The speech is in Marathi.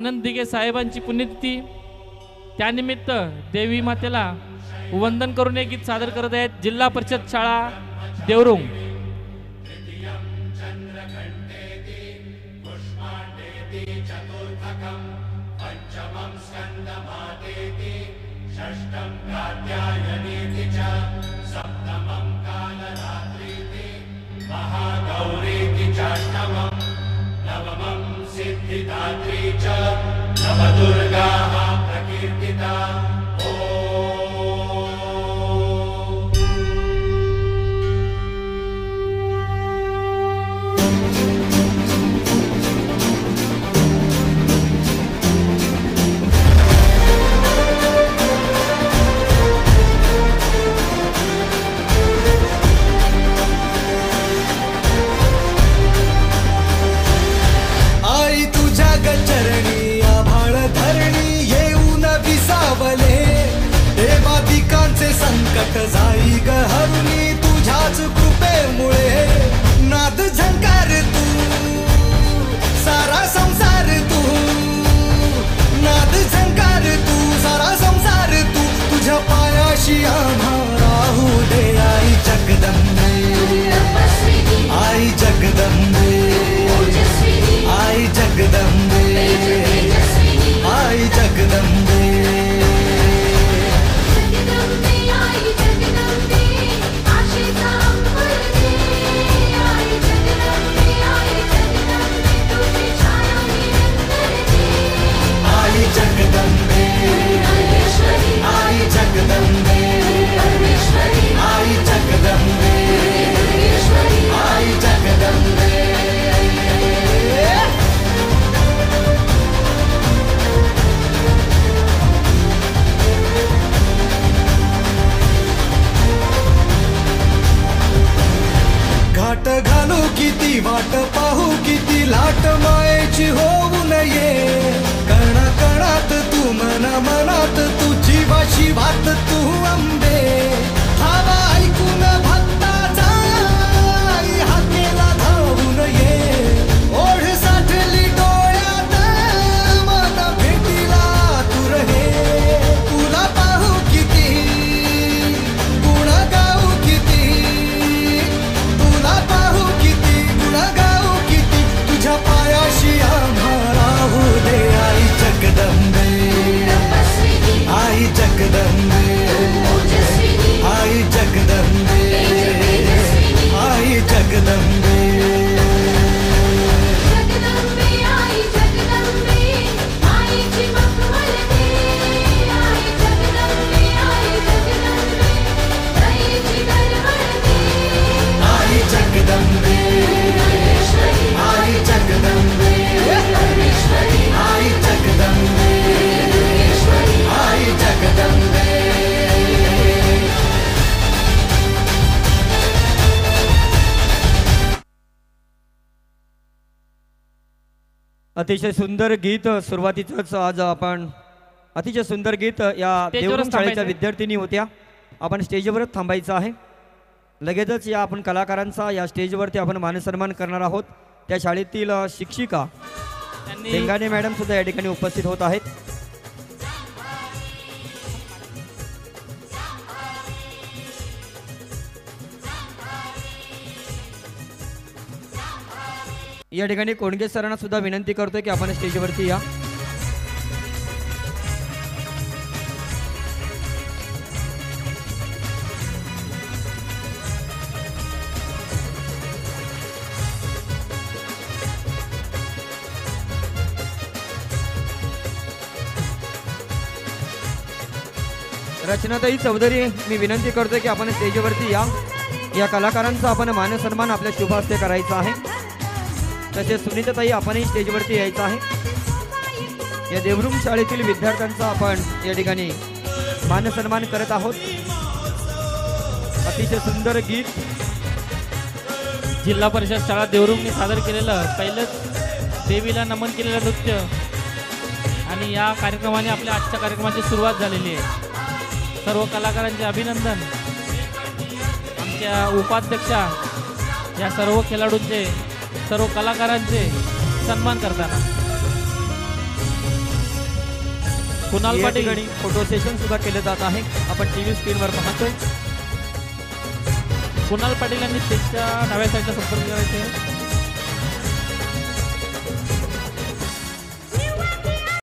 आनंद दिघे साहेबांची पुण्यतिथी त्यानिमित्त देवी मातेला वंदन करून एक गीत सादर करत आहेत जिल्हा परिषद शाळा देवरुंग। सिद्धिदात्री च नवदुर्गाः प्रकीर्तिता। चरणी आभाळ धरणी येऊन विसावले देवादिकांचे संकट जाई ग हरुणी तुझ्याच कृपेमुळे नाद झंकार तू सारा संसार तू नाद झंकार तू सारा संसार तू तुझ्या पायाशी आम्हा राहू दे आई जगदंबे आई जगदंबे आई जगदंबे आई जगदंबे आई जगदंबे आशेचा अंबरदे आई जगदंबे तुझी छाया निरंतर आई जगदंबे परमेश्वरी आई जगदंबे परमेश्वरी आई जगदंबे परमेश्वरी आई जगदंबे घाट घालू किती वाट पाहू किती लाट मायेची होऊ नये कणा कणात तू मना मनात तू जीवाशी वात तू अंबे हवा ऐकून भक्ताचा हाकेला धावू नये ओढ साठली डोळ्यात मन भेटीला तू रहे तुला पाहू किती गुण गाऊ किती तुला पाहू किती गुण गाऊ किती तुझ्या पायाशी आम्हा राहू दे आई जगदंबे आई जगदंबे आई जगदंबे आई जगदंबे जगदंबे आई जगदंबे आईची मंगलदे आई जगदंबे दयेची गरवळदे आई जगदंबे परमेश्वरी आई जगदंबे परमेश्वरी आई जगदंबे परमेश्वरी आई जगदंबे अतिशय सुंदर गीत सुरुवातीचंच आज आपण अतिशय सुंदर गीत या स्टेजवरच देवरुंग शाळेच्या थांबायचं. विद्यार्थिनी होत्या। आपण स्टेजवरच थांबायचं आहे। लगेचच या आपण कलाकारांचा या स्टेजवरती आपण मानसन्मान करणार आहोत। त्या शाळेतील शिक्षिका त्यांनी देंगाणे मॅडम सुद्धा या ठिकाणी उपस्थित होत आहेत। या ठिकाणी कोणगे सरांना सुद्धा विनंती करतोय की आपण स्टेजवरती या। रचनाताई चौधरी मी विनंती करतोय की आपण स्टेजवरती या। या कलाकारांचा आपण मानसन्मान आपल्या शुभ हस्ते करायचा आहे। तसेच सुनीताताई आपणही स्टेजवरती यायचं आहे। या देवरुंग शाळेतील विद्यार्थ्यांचा आपण या ठिकाणी मानसन्मान करत आहोत। अतिशय सुंदर गीत जिल्हा परिषद शाळा देवरुंगने सादर केलेलं पहिलंच देवीला नमन केलेलं नृत्य आणि या कार्यक्रमाने आपल्या आजच्या कार्यक्रमाची सुरुवात झालेली आहे। सर्व कलाकारांचे अभिनंदन। आमच्या उपाध्यक्षा या सर्व खेळाडूंचे सर्व कलाकारांचे सन्मान करताना कुणाल या पाटील. ठिकाणी फोटो सेशन सुद्धा केलं जात आहे. आपण टीव्ही स्क्रीनवर पाहतोय. कुणाल पाटील यांनी स्टेजच्या डाव्या साईडला संपर्क करायचे आहे.